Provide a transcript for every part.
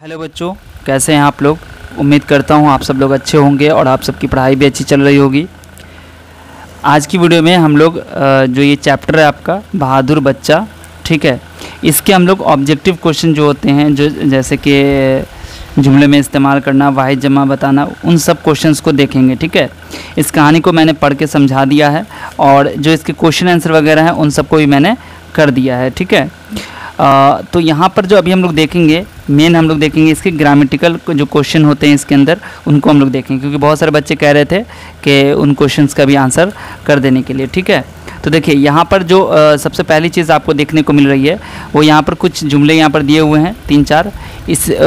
Hello बच्चों, कैसे हैं आप लोग। उम्मीद करता हूं आप सब लोग अच्छे होंगे और आप सबकी पढ़ाई भी अच्छी चल रही होगी। आज की वीडियो में हम लोग जो ये चैप्टर है आपका बहादुर बच्चा, ठीक है, इसके हम लोग ऑब्जेक्टिव क्वेश्चन जो होते हैं, जो जैसे कि जुमले में इस्तेमाल करना, वाहिद जमा बताना, उन सब क्वेश्चंस को देखेंगे। ठीक है, इस कहानी को मैंने पढ़ के समझा दिया है और जो इसके क्वेश्चन आंसर वगैरह हैं उन सबको भी मैंने कर दिया है। ठीक है, तो यहाँ पर जो अभी हम लोग देखेंगे, मेन हम लोग देखेंगे इसके ग्रामेटिकल जो क्वेश्चन होते हैं इसके अंदर, उनको हम लोग देखेंगे, क्योंकि बहुत सारे बच्चे कह रहे थे कि उन क्वेश्चंस का भी आंसर कर देने के लिए। ठीक है, तो देखिए यहाँ पर जो सबसे पहली चीज़ आपको देखने को मिल रही है वो यहाँ पर कुछ जुमले यहाँ पर दिए हुए हैं 3-4।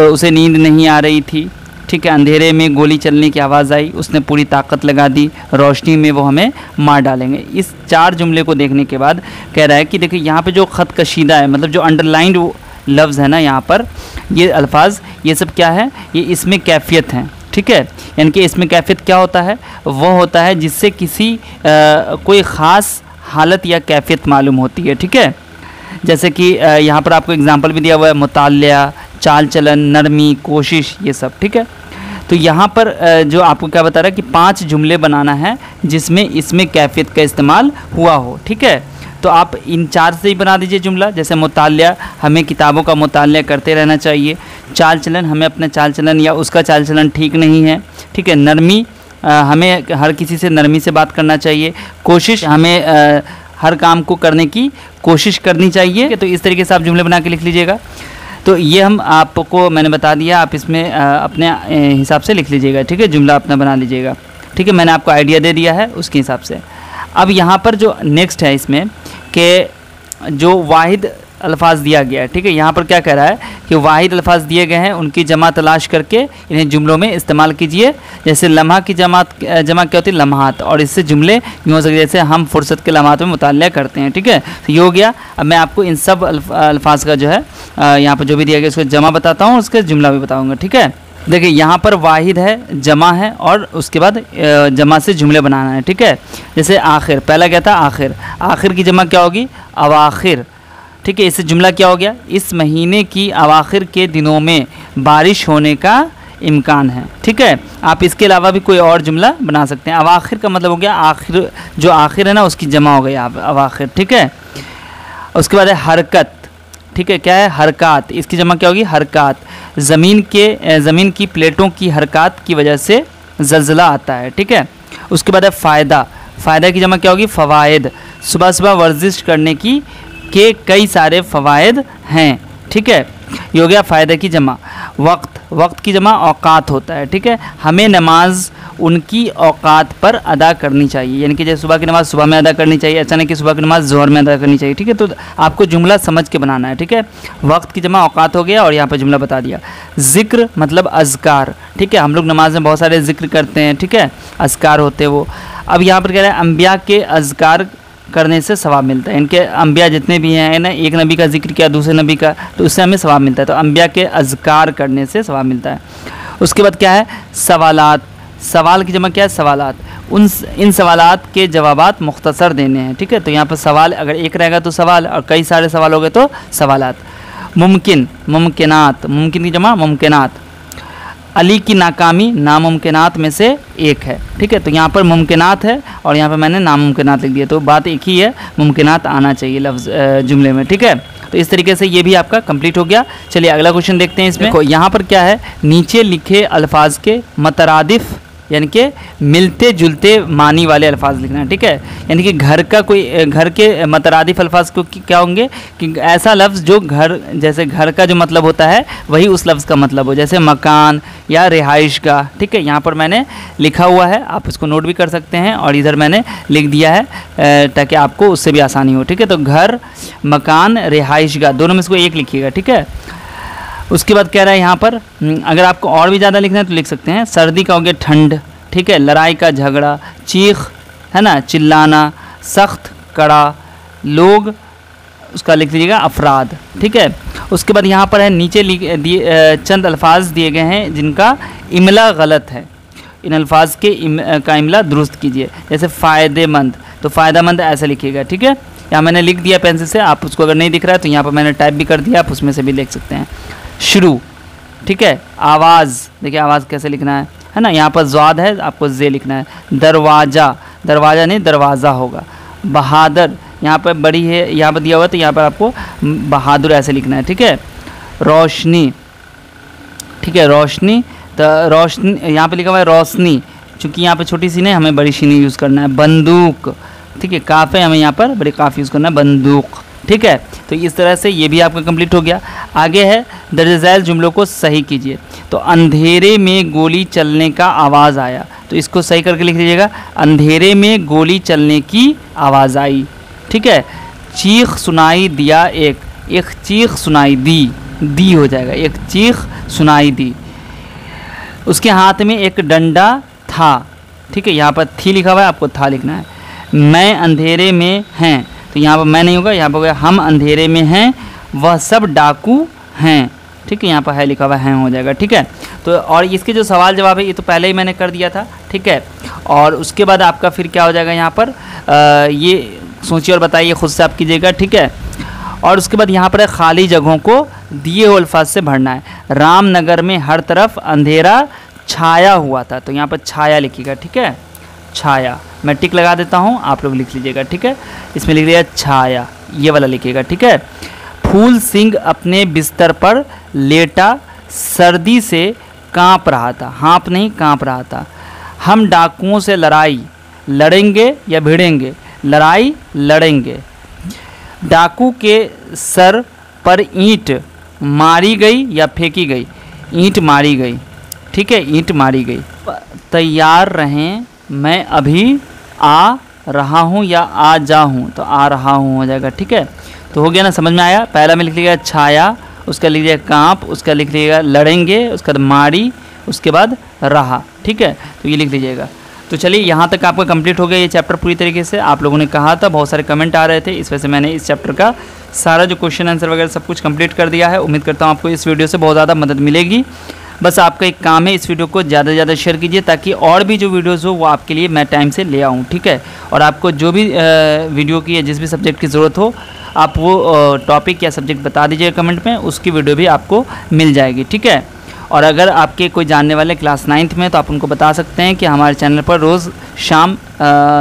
उसे नींद नहीं आ रही थी, ठीक है, अंधेरे में गोली चलने की आवाज़ आई, उसने पूरी ताकत लगा दी, रोशनी में वो हमें मार डालेंगे। इस 4 जुमले को देखने के बाद कह रहा है कि देखिए यहाँ पे जो ख़त कशीदा है, मतलब जो अंडरलाइंड लफ्ज़ है ना यहाँ पर, ये अल्फाज, ये सब क्या है, ये इसमें कैफियत हैं। ठीक है, यानी कि इसमें कैफियत क्या होता है, वो होता है जिससे किसी कोई ख़ास हालत या कैफियत मालूम होती है। ठीक है, जैसे कि यहाँ पर आपको एग्जांपल भी दिया हुआ है, मुताल्या, चाल चलन, नरमी, कोशिश, ये सब। ठीक है, तो यहाँ पर जो आपको क्या बता रहा है कि 5 जुमले बनाना है जिसमें इसमें कैफियत का इस्तेमाल हुआ हो। ठीक है, तो आप इन 4 से ही बना दीजिए जुमला। जैसे मुताल्या, हमें किताबों का मुताल्या करते रहना चाहिए। चाल चलन, हमें अपना चाल चलन या उसका चाल चलन ठीक नहीं है। ठीक है, नरमी, हमें हर किसी से नरमी से बात करना चाहिए। कोशिश, हमें हर काम को करने की कोशिश करनी चाहिए। तो इस तरीके से आप जुमले बना के लिख लीजिएगा। तो ये हम आपको मैंने बता दिया, आप इसमें अपने हिसाब से लिख लीजिएगा। ठीक है, जुमला अपना बना लीजिएगा। ठीक है, मैंने आपको आइडिया दे दिया है उसके हिसाब से। अब यहाँ पर जो नेक्स्ट है इसमें कि जो वाहिद अल्फाज दिया गया है, ठीक है, यहाँ पर क्या कह रहा है कि वाहिद अल्फाज दिए गए हैं, उनकी जमा तलाश करके इन्हें जुमलों में इस्तेमाल कीजिए। जैसे लम्हा की जमा क्या होती है, लम्हात, और इससे जुमले यूँ हो सकते जैसे हम फुर्सत के लम्हात में मुतालिया करते हैं। ठीक है, तो ये हो गया। अब मैं आपको इन सब अल्फाज का जो है यहाँ पर जो भी दिया गया उसका जमा बताता हूँ, उसका जुमला भी बताऊँगा। ठीक है, देखिए यहाँ पर वाहिद है, जमा है, और उसके बाद जमा से जुमले बनाना है। ठीक है, जैसे आखिर, पहला क्या था, आखिर, आखिर की जमा क्या होगी, अवाखिर। ठीक है, इससे जुमला क्या हो गया, इस महीने की अवाखिर के दिनों में बारिश होने का इम्कान है। ठीक है, आप इसके अलावा भी कोई और जुमला बना सकते हैं। अवाखिर का मतलब हो गया आखिर, जो आखिर है ना उसकी जमा हो गई अवाखिर। ठीक है, उसके बाद है हरकत। ठीक है, क्या है, हरकत, इसकी जमा क्या होगी, हरकत। ज़मीन की प्लेटों की हरकत की वजह से ज़लज़ला आता है। ठीक है, उसके बाद है फ़ायदा, फ़ायदा की जमा क्या होगी, फ़वाइद। सुबह सुबह वर्जिश करने के कई सारे फ़वाइद हैं। ठीक है, ये हो गया फ़ायदे की जमा। वक्त, वक्त की जमा औकात होता है। ठीक है, हमें नमाज उनकी औकात पर अदा करनी चाहिए, यानी कि जैसे सुबह की नमाज़ सुबह में अदा करनी चाहिए, ऐसा नहीं कि सुबह की नमाज़ ज़ोहर में अदा करनी चाहिए। ठीक है, तो आपको जुमला समझ के बनाना है। ठीक है, वक्त की जमा औकात हो गया और यहाँ पर जुमला बता दिया। ज़िक्र मतलब अज़कार। ठीक है, हम लोग नमाज में बहुत सारे ज़िक्र करते हैं। ठीक है, अज़कार होते हैं वो। अब यहाँ पर कह रहे हैं अम्बिया के अज़कार करने से सवाब मिलता है। इनके अम्बिया जितने भी हैं ना, एक नबी का जिक्र किया दूसरे नबी का, तो उससे हमें सवाब मिलता है। तो अम्बिया के अज़कार करने से सवाब मिलता है। उसके बाद क्या है, सवालात, सवाल की जमा क्या है, सवालात। इन सवालात के जवाबात मुख्तसर देने हैं। ठीक है, तो यहाँ पर सवाल अगर एक रहेगा तो सवाल, और कई सारे सवाल हो गए तो सवालात। मुमकिन, मुमकिनात, मुमकिन की जमा मुमकिनात। अली की नाकामी नामुमकिनात में से एक है। ठीक है, तो यहाँ पर मुमकिनात है और यहाँ पर मैंने नामुमकिनात लिख दिया, तो बात एक ही है, मुमकिनात आना चाहिए लफ्ज़ जुमले में। ठीक है, तो इस तरीके से ये भी आपका कंप्लीट हो गया। चलिए अगला क्वेश्चन देखते हैं। इसमें देखो यहाँ पर क्या है, नीचे लिखे अल्फाज के मतरादिफ यानी कि मिलते जुलते मानी वाले अल्फाज लिखना है। ठीक है, यानी कि घर के मतरादिफ अल्फाज को क्या होंगे कि ऐसा लफ्ज़ जो घर, जैसे घर का जो मतलब होता है वही उस लफ्ज़ का मतलब हो, जैसे मकान या रिहाइश का। ठीक है, यहाँ पर मैंने लिखा हुआ है, आप इसको नोट भी कर सकते हैं, और इधर मैंने लिख दिया है ताकि आपको उससे भी आसानी हो। ठीक है, तो घर, मकान, रिहाइश का, दोनों में से कोई एक लिखिएगा। ठीक है, उसके बाद कह रहा है यहाँ पर अगर आपको और भी ज़्यादा लिखना है तो लिख सकते हैं। सर्दी का हो गया ठंड। ठीक है, लड़ाई का झगड़ा, चीख है ना, चिल्लाना, सख्त, कड़ा, लोग, उसका लिख लीजिएगा अफराद। ठीक है, उसके बाद यहाँ पर है नीचे चंद अल्फाज दिए गए हैं जिनका इमला गलत है, इन अल्फाज के का इमला दुरुस्त कीजिए। जैसे फ़ायदेमंद, तो फ़ायदेमंद ऐसा लिखिएगा। ठीक है, यहाँ मैंने लिख दिया पेंसिल से, आप उसको अगर नहीं दिख रहा है तो यहाँ पर मैंने टाइप भी कर दिया, आप उसमें से भी लिख सकते हैं। शुरू, ठीक है। आवाज़, देखिए आवाज़ कैसे लिखना है ना, यहाँ पर ज़्वाद है, आपको जे लिखना है। दरवाज़ा, दरवाज़ा नहीं दरवाज़ा होगा। बहादुर, यहाँ पर बड़ी है, यहाँ पर दिया हुआ तो यहाँ पर आपको बहादुर ऐसे लिखना है, ठीक है। रोशनी, ठीक है, रोशनी, तो रोशनी यहाँ पे लिखा हुआ है रोशनी, चूँकि यहाँ पे छोटी सी नहीं, हमें बड़ी सी नहीं यूज़ करना है। बंदूक, ठीक है, काफ़े हमें यहाँ पर बड़े काफ़ी यूज़ करना है, बंदूक, ठीक है। तो इस तरह से ये भी आपका कंप्लीट हो गया। आगे है दर्ज झैल जुमलों को सही कीजिए। तो अंधेरे में गोली चलने का आवाज़ आया, तो इसको सही करके लिख लीजिएगा, अंधेरे में गोली चलने की आवाज़ आई, ठीक है। चीख सुनाई दिया एक चीख सुनाई दी हो जाएगा, एक चीख सुनाई दी। उसके हाथ में एक डंडा था, ठीक है, यहाँ पर थी लिखा हुआ है, आपको था लिखना है। मैं अंधेरे में हैं, तो यहाँ पर मैं नहीं होगा, यहाँ पर होगा हम अंधेरे में हैं, वह सब डाकू हैं, ठीक है, यहाँ पर है लिखा हुआ है हो जाएगा, ठीक है। तो और इसके जो सवाल जवाब है ये तो पहले ही मैंने कर दिया था, ठीक है। और उसके बाद आपका फिर क्या हो जाएगा, यहाँ पर ये सोचिए और बताइए, खुद से आप कीजिएगा, ठीक है। और उसके बाद यहाँ पर खाली जगहों को दिए हुए अल्फाज से भरना है। रामनगर में हर तरफ अंधेरा छाया हुआ था, तो यहाँ पर छाया लिखिएगा, ठीक है, छाया। मैं टिक लगा देता हूँ, आप लोग लिख लीजिएगा, ठीक है। इसमें लिख दिया छाया, ये वाला लिखिएगा, ठीक है। फूल सिंह अपने बिस्तर पर लेटा सर्दी से काँप रहा था, हाँप नहीं काँप रहा था। हम डाकुओं से लड़ाई लड़ेंगे या भिड़ेंगे, लड़ाई लड़ेंगे। डाकू के सर पर ईंट मारी गई या फेंकी गई, ईंट मारी गई, ठीक है, ईंट मारी गई। तैयार रहें, मैं अभी आ रहा हूँ या आ जा हूँ, तो आ रहा हूँ हो जाएगा, ठीक है। तो हो गया ना, समझ में आया। पहला में लिख लीजिएगा छाया, उसका लिख लीजिएगा काँप, उसका लिख लीजिएगा लड़ेंगे, उसका मारी, उसके बाद रहा, ठीक है। तो ये लिख लीजिएगा। तो चलिए यहाँ तक आपका कंप्लीट हो गया ये चैप्टर पूरी तरीके से। आप लोगों ने कहा था, बहुत सारे कमेंट आ रहे थे, इस वजह से मैंने इस चैप्टर का सारा जो क्वेश्चन आंसर वगैरह सब कुछ कंप्लीट कर दिया है। उम्मीद करता हूँ आपको इस वीडियो से बहुत ज़्यादा मदद मिलेगी। बस आपका एक काम है, इस वीडियो को ज़्यादा से ज़्यादा शेयर कीजिए, ताकि और भी जो वीडियोज़ हो वो आपके लिए मैं टाइम से ले आऊँ, ठीक है। और आपको जो भी वीडियो की या जिस भी सब्जेक्ट की ज़रूरत हो, आप वो टॉपिक या सब्जेक्ट बता दीजिए कमेंट में, उसकी वीडियो भी आपको मिल जाएगी, ठीक है। और अगर आपके कोई जानने वाले क्लास 9th में, तो आप उनको बता सकते हैं कि हमारे चैनल पर रोज़ शाम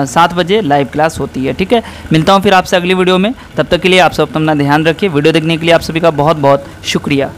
7 बजे लाइव क्लास होती है, ठीक है। मिलता हूँ फिर आपसे अगली वीडियो में, तब तक के लिए आप सब अपना ध्यान रखिए। वीडियो देखने के लिए आप सभी का बहुत बहुत शुक्रिया।